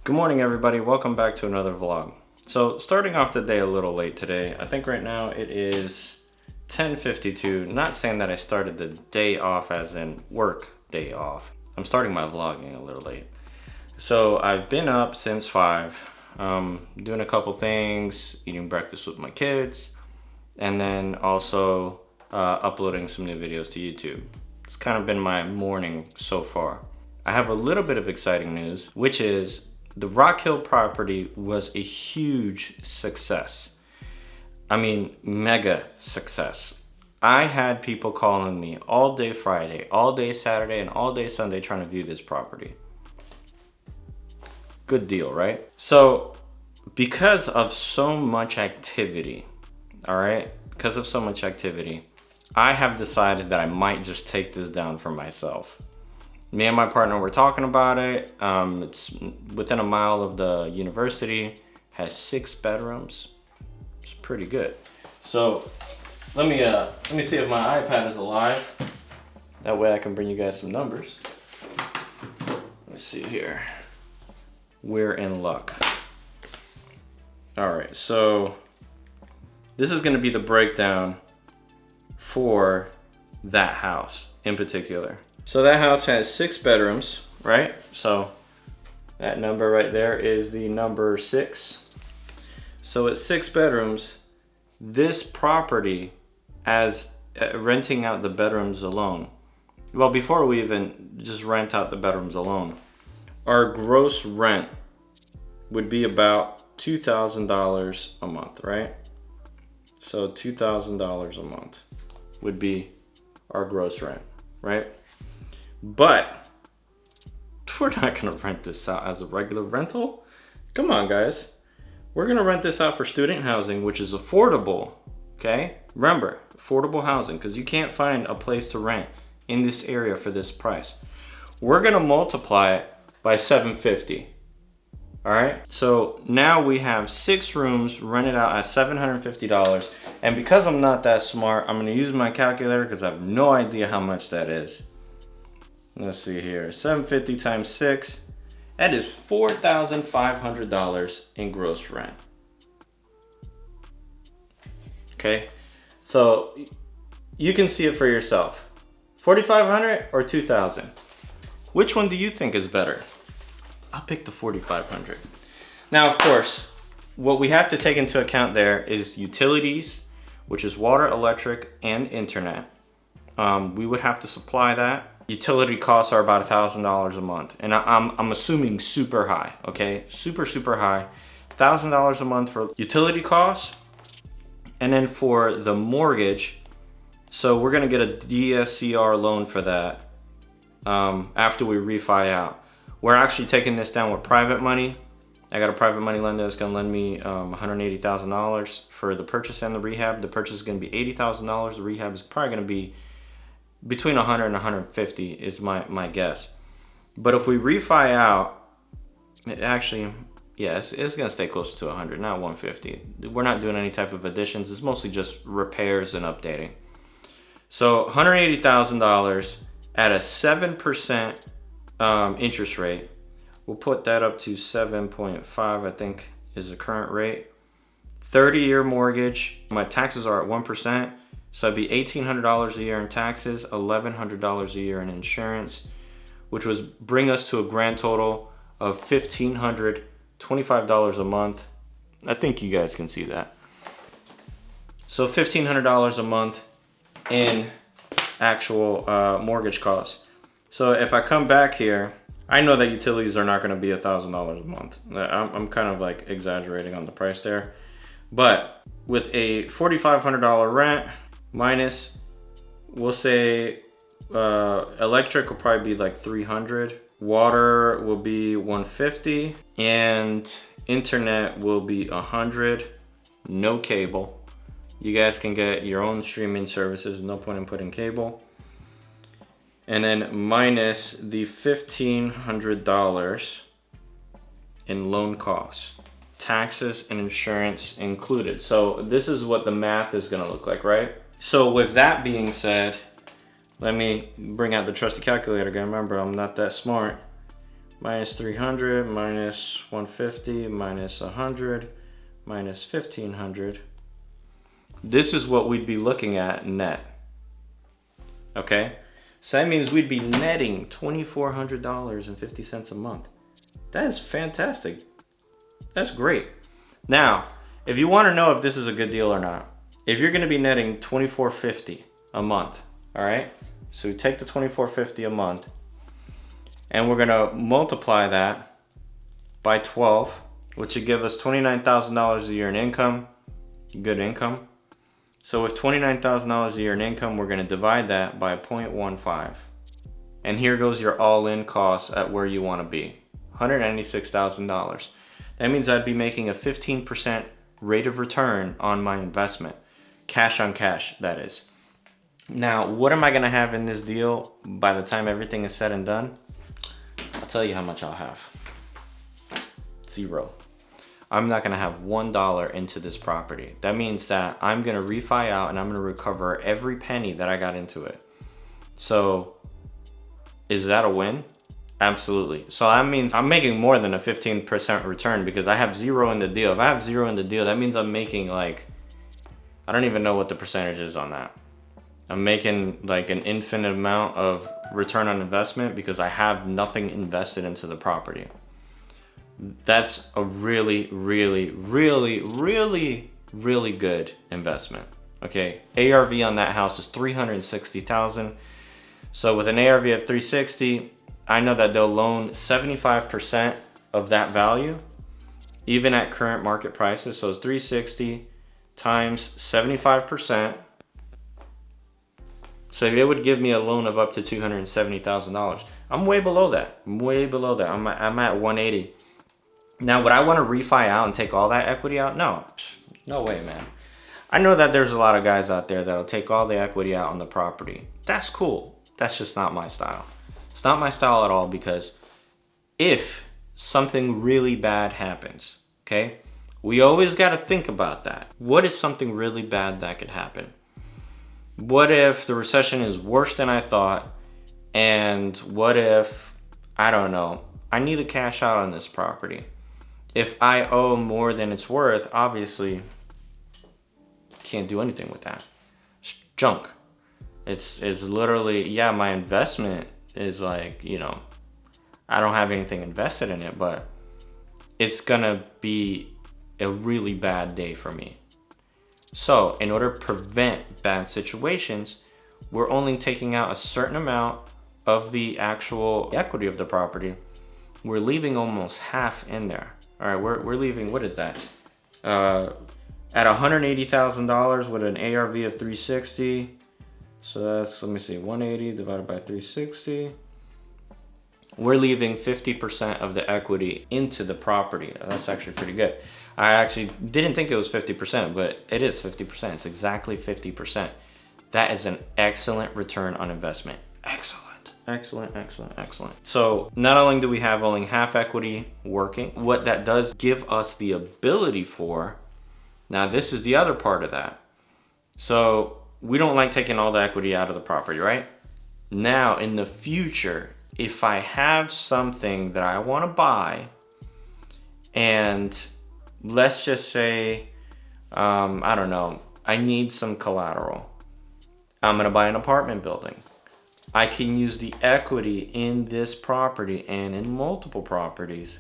Good morning, everybody. Welcome back to another vlog. So starting off the day a little late today. I think right now it is 10:52. Not saying that I started the day off as in work day off. I'm starting my vlogging a little late. So I've been up since 5, doing a couple things, eating breakfast with my kids, and then also uploading some new videos to YouTube. It's kind of been my morning so far. I have a little bit of exciting news, which is the Rock Hill property was a huge success. I mean, mega success. I had people calling me all day Friday, all day Saturday, and all day Sunday trying to view this property. Good deal, right? So, because of so much activity, all right? Because of so much activity, I have decided that I might just take this down for myself. Me and my partner were talking about it. It's within a mile of the university, has 6 bedrooms. It's pretty good. So let me see if my iPad is alive. That way I can bring you guys some numbers. Let's see here. We're in luck. All right, so this is gonna be the breakdown for that house in particular. So that house has 6 bedrooms, right? So that number right there is the number 6. So it's 6 bedrooms. This property, as renting out the bedrooms alone, well, before we even just rent out the bedrooms alone, our gross rent would be about $2,000 a month, right? So $2,000 a month would be our gross rent, right? But we're not gonna rent this out as a regular rental. Come on, guys. We're gonna rent this out for student housing, which is affordable, okay? Remember, affordable housing, because you can't find a place to rent in this area for this price. We're gonna multiply it by 750, all right? So now we have 6 rooms rented out at $750. And because I'm not that smart, I'm gonna use my calculator because I have no idea how much that is. Let's see here, 750 times 6, that is $4,500 in gross rent. Okay, so you can see it for yourself. 4,500 or 2,000? Which one do you think is better? I'll pick the 4,500. Now, of course, what we have to take into account there is utilities, which is water, electric, and internet. We would have to supply that. Utility costs are about $1,000 a month. And I'm assuming super high, okay? Super high. $1,000 a month for utility costs. And then for the mortgage, so we're gonna get a DSCR loan for that after we refi out. We're actually taking this down with private money. I got a private money lender that's gonna lend me $180,000 for the purchase and the rehab. The purchase is gonna be $80,000. The rehab is probably gonna be between 100 and 150 is my guess. But if we refi out, it actually, yes, it's gonna stay closer to 100, not 150. We're not doing any type of additions. It's mostly just repairs and updating. So $180,000 at a 7% interest rate. We'll put that up to 7.5, I think is the current rate. 30-year mortgage. My taxes are at 1%. So it'd be $1,800 a year in taxes, $1,100 a year in insurance, which would bring us to a grand total of $1,525 a month. I think you guys can see that. So $1,500 a month in actual mortgage costs. So if I come back here, I know that utilities are not going to be $1,000 a month. I'm kind of like exaggerating on the price there. But with a $4,500 rent, minus, we'll say electric will probably be like 300, water will be 150, and internet will be 100. No cable. You guys can get your own streaming services, no point in putting cable. And then minus the $1,500 in loan costs, taxes and insurance included. So this is what the math is gonna look like, right? So with that being said, let me bring out the trusty calculator again. Remember, I'm not that smart. minus 300, minus 150, minus 100, minus 1500. This is what we'd be looking at net. Okay? So that means we'd be netting $2,400.50 a month. That is fantastic. That's great. Now, if you want to know if this is a good deal or not, if you're going to be netting $2,450 a month, all right? So we take the $2,450 a month, and we're going to multiply that by 12, which would give us $29,000 a year in income, good income. So with $29,000 a year in income, we're going to divide that by 0.15. And here goes your all-in cost at where you want to be, $196,000. That means I'd be making a 15% rate of return on my investment. Cash on cash, that is. Now, what am I going to have in this deal by the time everything is said and done? I'll tell you how much I'll have. 0. I'm not going to have $1 into this property. That means that I'm going to refi out and I'm going to recover every penny that I got into it. So, is that a win? Absolutely. So that means I'm making more than a 15% return because I have 0 in the deal. If I have 0 in the deal, that means I'm making like, I don't even know what the percentage is on that. I'm making like an infinite amount of return on investment because I have nothing invested into the property. That's a really, really, really, really, really good investment. Okay, ARV on that house is $360,000. So with an ARV of $360,000, I know that they'll loan 75% of that value, even at current market prices. So it's $360,000 times 75%. So they would give me a loan of up to $270,000. I'm way below that. I'm way below that. I'm at 180. Now, would I want to refi out and take all that equity out? No way, man. I know that there's a lot of guys out there that'll take all the equity out on the property. That's cool. That's just not my style. It's not my style at all because if something really bad happens, okay, we always got to think about that. What is something really bad that could happen? What if the recession is worse than I thought? And what if, I don't know, I need to cash out on this property? If I owe more than it's worth, obviously, can't do anything with that. It's junk. It's literally, yeah, my investment is like, you know, I don't have anything invested in it, but it's gonna be a really bad day for me. So in order to prevent bad situations, we're only taking out a certain amount of the actual equity of the property. We're leaving almost half in there. All right, we're leaving, what is that? At $180,000 with an ARV of 360. So that's, let me see, 180 divided by 360. We're leaving 50% of the equity into the property. That's actually pretty good. I actually didn't think it was 50%, but it is 50%. It's exactly 50%. That is an excellent return on investment. Excellent. Excellent, excellent, excellent. So not only do we have only half equity working, what that does give us the ability for, now this is the other part of that. So we don't like taking all the equity out of the property, right? Now in the future, if I have something that I want to buy, and let's just say, I don't know, I need some collateral. I'm gonna buy an apartment building. I can use the equity in this property and in multiple properties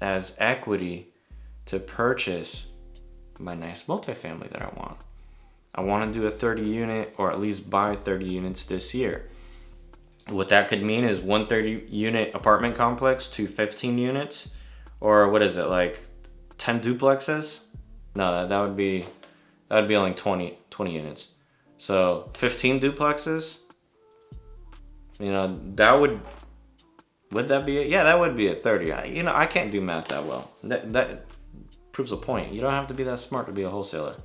as equity to purchase my nice multifamily that I want. I want to do a 30 unit or at least buy 30 units this year. What that could mean is one 30 unit apartment complex to 15 units, or what is it, like 10 duplexes? No, that would be only 20 units. So 15 duplexes, you know, that would that be it? Yeah, that would be a 30. I can't do math that well. That proves a point. You don't have to be that smart to be a wholesaler.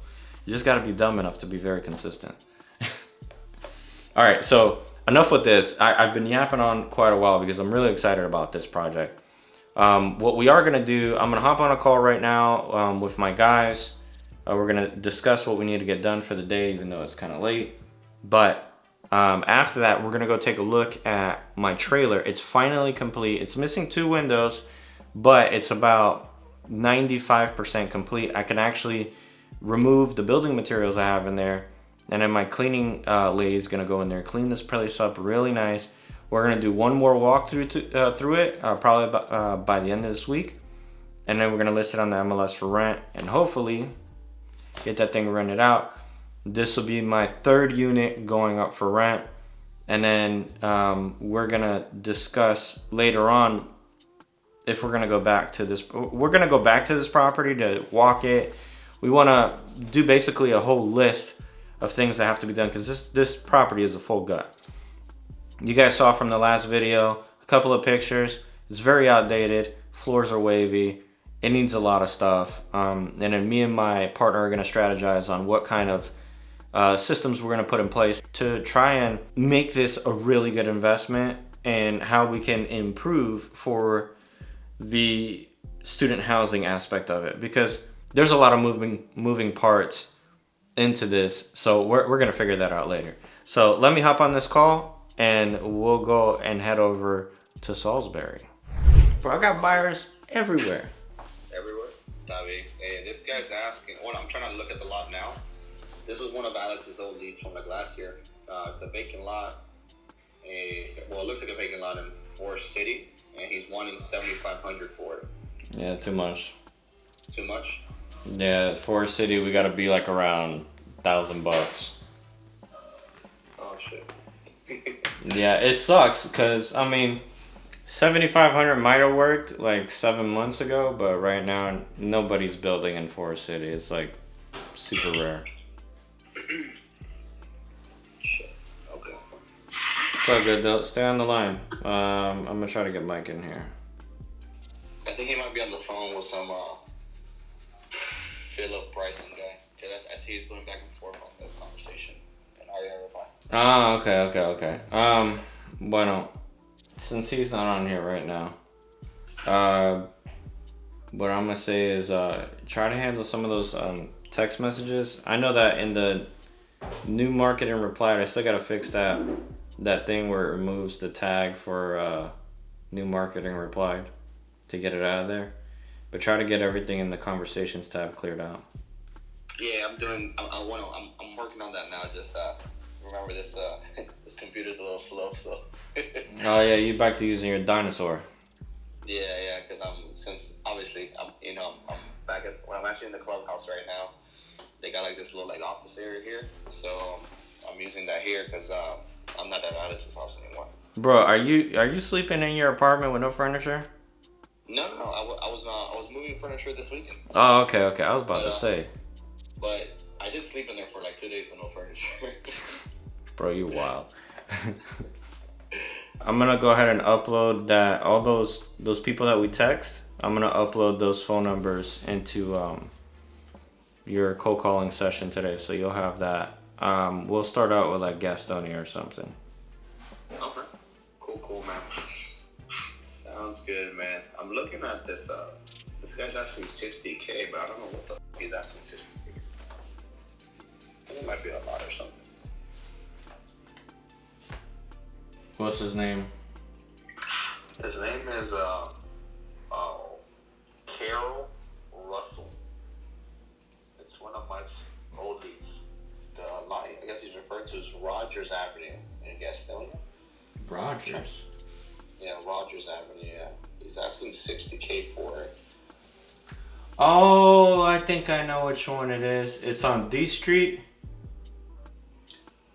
You just got to be dumb enough to be very consistent. All right, so enough with this. I've been yapping on quite a while because I'm really excited about this project. What we are gonna do, I'm gonna hop on a call right now with my guys. We're gonna discuss what we need to get done for the day, even though it's kind of late. But After that, we're gonna go take a look at my trailer. It's finally complete. It's missing 2 windows, but it's about 95% complete. I can actually remove the building materials I have in there, and then my cleaning lady is gonna go in there, clean this place up really nice. We're gonna do one more walkthrough through it, probably by the end of this week, and then we're gonna list it on the MLS for rent, and hopefully get that thing rented out. This will be my 3rd unit going up for rent, and then we're gonna discuss later on if we're gonna go back to this. We're gonna go back to this property to walk it. We want to do basically a whole list of things that have to be done, because this property is a full gut. You guys saw from the last video a couple of pictures. It's very outdated. Floors are wavy. It needs a lot of stuff. And then me and my partner are gonna strategize on what kind of systems we're going to put in place to try and make this a really good investment, and how we can improve for the student housing aspect of it, because there's a lot of moving parts into this. So we're going to figure that out later. So let me hop on this call and we'll go and head over to Salisbury. Bro, I got buyers everywhere. Everywhere? Hey, this guy's asking, I'm trying to look at the lot now. This is one of Alex's old leads from like last year. It's a vacant lot. It looks like a vacant lot in Forest City, and he's wanting $7,500 for it. Yeah, too much. Too much? Yeah, Forest City, we gotta be like around $1,000. Oh shit. Yeah, it sucks because I mean, 7,500 might have worked like 7 months ago, but right now nobody's building in Forest City. It's like super rare. Shit. Okay. It's all good though. Stay on the line. I'm gonna try to get Mike in here. I think he might be on the phone with some Philip Bryson guy. Cause I see he's going back and forth on the conversation. And are you gonna reply? Ah, okay. Bueno, since he's not on here right now, what I'm gonna say is try to handle some of those text messages. I know that in the new marketing reply, I still gotta fix that thing where it removes the tag for new marketing replied to get it out of there. But try to get everything in the conversations tab cleared out. Yeah, I'm working on that now. Just remember this this computer's a little slow, so. Oh yeah, you back to using your dinosaur. Yeah, because I'm back I'm actually in the clubhouse right now. They got like this little like office area here, so I'm using that here because I'm not at Alice's house anymore. Bro, are you sleeping in your apartment with no furniture? No, I was moving furniture this weekend. Oh, okay. I was about to say. But I did sleep in there for like 2 days with no furniture. Bro, you wild. I'm gonna go ahead and upload that, all those people that we text. I'm gonna upload those phone numbers into your cold calling session today, so you'll have that. We'll start out with like Gastonia or something. Okay. Cool, man. Sounds good, man. I'm looking at this. This guy's asking $60K, but I don't know what the f he's asking $60K. I think it might be a lot or something. What's his name? His name is Carol Russell. It's one of my old leads. The lot, I guess he's referred to as Rogers Avenue in Gastonia. Rogers? Yeah, Rogers Avenue, yeah. He's asking $60K for it. Oh, I think I know which one it is. It's on D Street.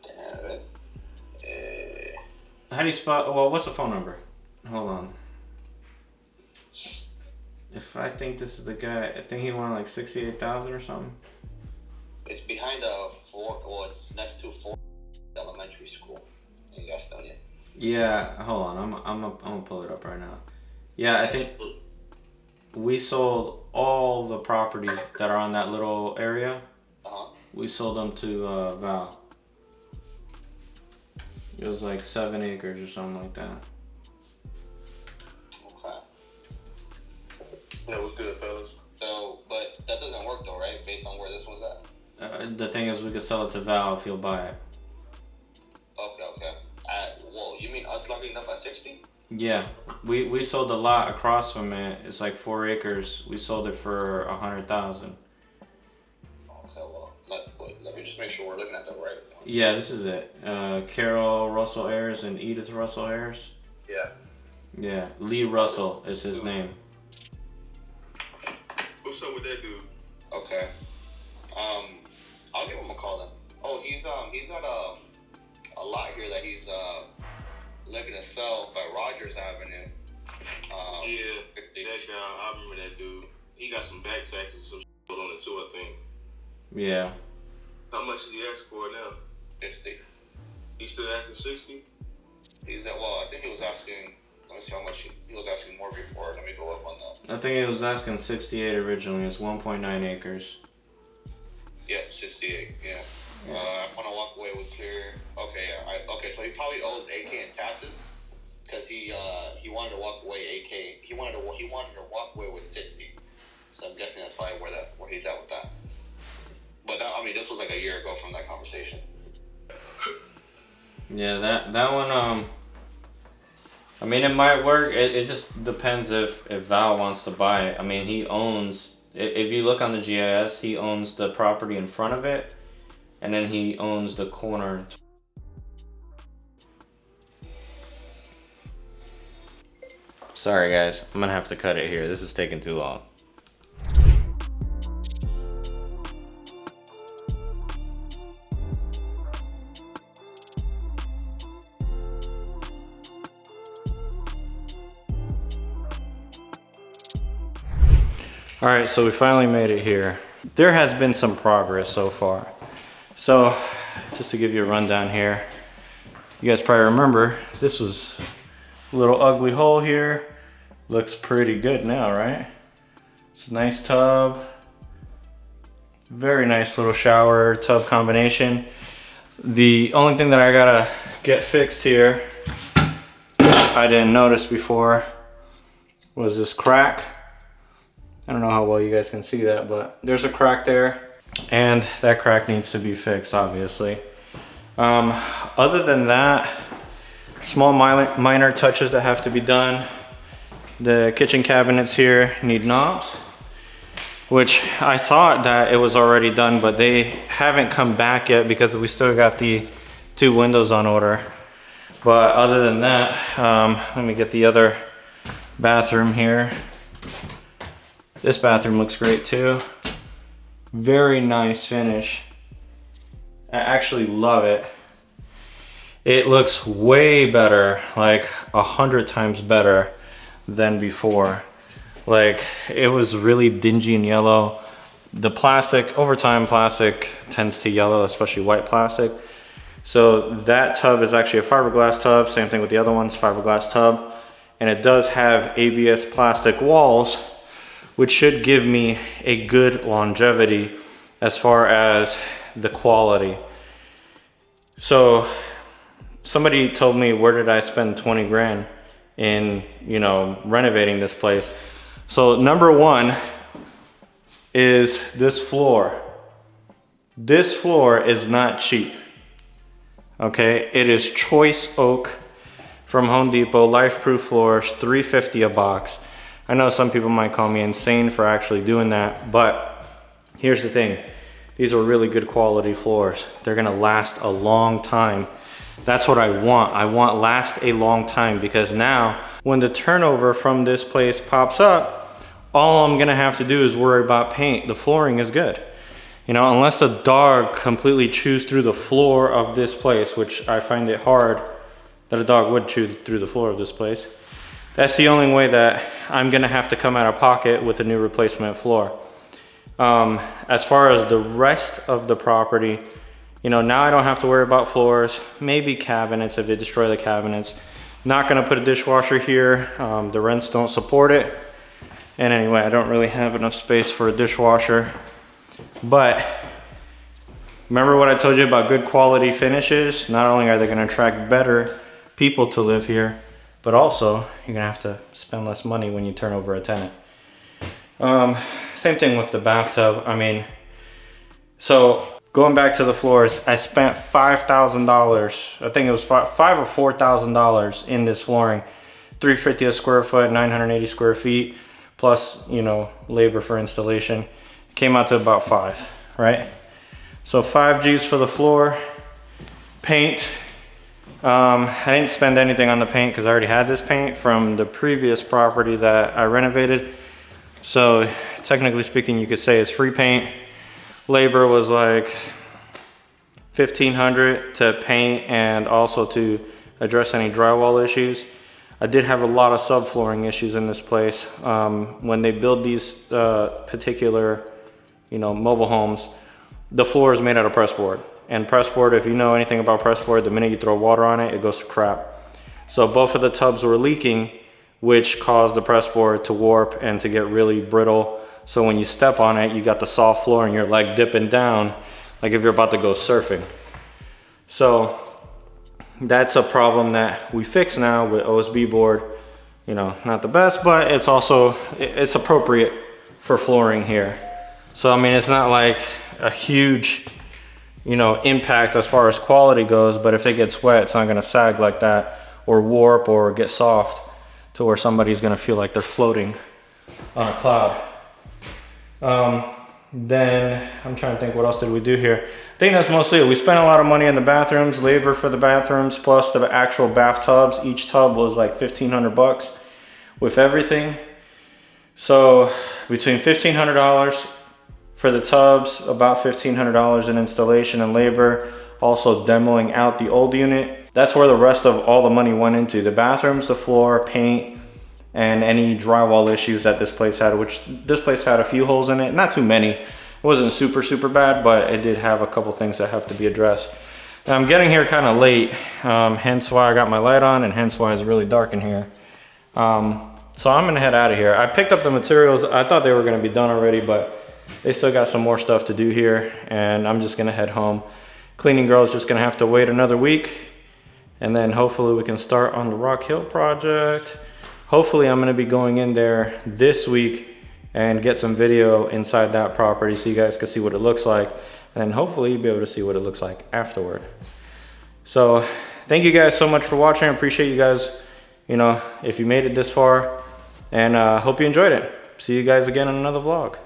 Damn it. How do you spell? Well, what's the phone number? Hold on. If I think this is the guy, I think he wanted like 68,000 or something. It's behind it's next to Fort Elementary School in Gastonia. Yeah, hold on. I'm gonna pull it up right now. Yeah, I think we sold all the properties that are on that little area. We sold them to Val. It was like 7 acres or something like that. Okay. That was good, fellas. So, but that doesn't work though, right? Based on where this one's at. The thing is, we could sell it to Val if he'll buy it. Okay. Yeah, we sold a lot across from it. It's like 4 acres. We sold it for 100,000. Okay, well, let me just make sure we're looking at the right one. Yeah, this is it. Carol Russell Ayers and Edith Russell Ayers. Yeah. Yeah, Lee Russell is his name. What's up with that dude? Okay. I'll give him a call then. Oh, he's got a lot here that he's looking to sell by Rogers Avenue. Yeah, that guy, I remember that dude. He got some back taxes and some shit on it too, I think. Yeah. How much is he asking for it now? 60. He's still asking 60? He's at, well, I think he was asking, let me see how much he was asking more before. Let me go up on that. I think it was asking 68 originally. It's 1.9 acres. Yeah, 68, yeah. I want to walk away with clear. Okay, yeah. Okay, so he probably owes AK in taxes because he wanted to walk away AK. He wanted to walk away with 60. So I'm guessing that's probably where he's at with that. But that, I mean, this was like a year ago from that conversation. Yeah, that one. I mean, it might work. It just depends if Val wants to buy it. I mean, he owns. If you look on the GIS, he owns the property in front of it, and then he owns the corner. Sorry guys, I'm gonna have to cut it here. This is taking too long. All right, so we finally made it here. There has been some progress so far. So just to give you a rundown here, you guys probably remember this was a little ugly hole here. Looks pretty good now, right? It's a nice tub. Very nice little shower tub combination. The only thing that I gotta get fixed here, I didn't notice before, was this crack. I don't know how well you guys can see that, but there's a crack there, and that crack needs to be fixed, obviously. Other than that, small minor touches that have to be done. The kitchen cabinets here need knobs, which I thought that it was already done, but they haven't come back yet because we still got the 2 windows on order. But other than that, let me get the other bathroom here. This bathroom looks great too. Very nice finish. I actually love it. It looks way better, like 100 times better than before. Like, it was really dingy and yellow. The plastic, over time plastic tends to yellow, especially white plastic. So that tub is actually a fiberglass tub. Same thing with the other ones, fiberglass tub. And it does have ABS plastic walls, which should give me a good longevity as far as the quality. So somebody told me, where did I spend 20 grand in, you know, renovating this place? So number one is this floor. This floor is not cheap. Okay, it is choice oak from Home Depot, LifeProof floors, $3.50 a box. I know some people might call me insane for actually doing that, but here's the thing. These are really good quality floors. They're gonna last a long time. That's what I want. I want last a long time, because now when the turnover from this place pops up, all I'm gonna have to do is worry about paint. The flooring is good. You know, unless the dog completely chews through the floor of this place, which I find it hard that a dog would chew through the floor of this place. That's the only way that I'm gonna have to come out of pocket with a new replacement floor. As far as the rest of the property, you know, now I don't have to worry about floors, maybe cabinets if they destroy the cabinets. Not gonna put a dishwasher here. The rents don't support it. And anyway, I don't really have enough space for a dishwasher. But remember what I told you about good quality finishes? Not only are they gonna attract better people to live here, but also you're gonna have to spend less money when you turn over a tenant. Same thing with the bathtub. I mean, so going back to the floors, I spent $5,000. I think it was $5,000 or $4,000 in this flooring $350 a square foot, 980 square feet, plus, you know, labor for installation. It came out to about 5, right? So 5 G's for the floor. Paint. I didn't spend anything on the paint because I already had this paint from the previous property that I renovated. So technically speaking, you could say it's free paint. Labor was like $1,500 to paint and also to address any drywall issues. I did have a lot of subflooring issues in this place. When they build these particular, you know, mobile homes, the floor is made out of press board. And press board, if you know anything about press board, the minute you throw water on it, it goes to crap. So both of the tubs were leaking, which caused the press board to warp and to get really brittle. So when you step on it, you got the soft floor and you're like dipping down, like if you're about to go surfing. So that's a problem that we fix now with OSB board. You know, not the best, but it's also, it's appropriate for flooring here. So, I mean, it's not like a huge, you know, impact as far as quality goes, but if it gets wet, it's not gonna sag like that or warp or get soft to where somebody's gonna feel like they're floating on a cloud. Then I'm trying to think, what else did we do here? I think that's mostly it. We spent a lot of money in the bathrooms, labor for the bathrooms, plus the actual bathtubs. Each tub was like $1,500 with everything. So between $1,500 for the tubs, about $1,500 in installation and labor, also demoing out the old unit. That's where the rest of all the money went into. The bathrooms, the floor, paint, and any drywall issues that this place had, which this place had a few holes in it. Not too many. It wasn't super bad, but it did have a couple things that have to be addressed. Now, I'm getting here kind of late, hence why I got my light on and hence why it's really dark in here. So I'm gonna head out of here. I picked up the materials. I thought they were gonna be done already, but they still got some more stuff to do here, and I'm just gonna head home. Cleaning girl's just gonna have to wait another week, and then hopefully we can start on the Rock Hill project. Hopefully I'm gonna be going in there this week and get some video inside that property so you guys can see what it looks like, and then hopefully you'll be able to see what it looks like afterward. So thank you guys so much for watching. I appreciate you guys, you know, if you made it this far, and hope you enjoyed it. See you guys again in another vlog.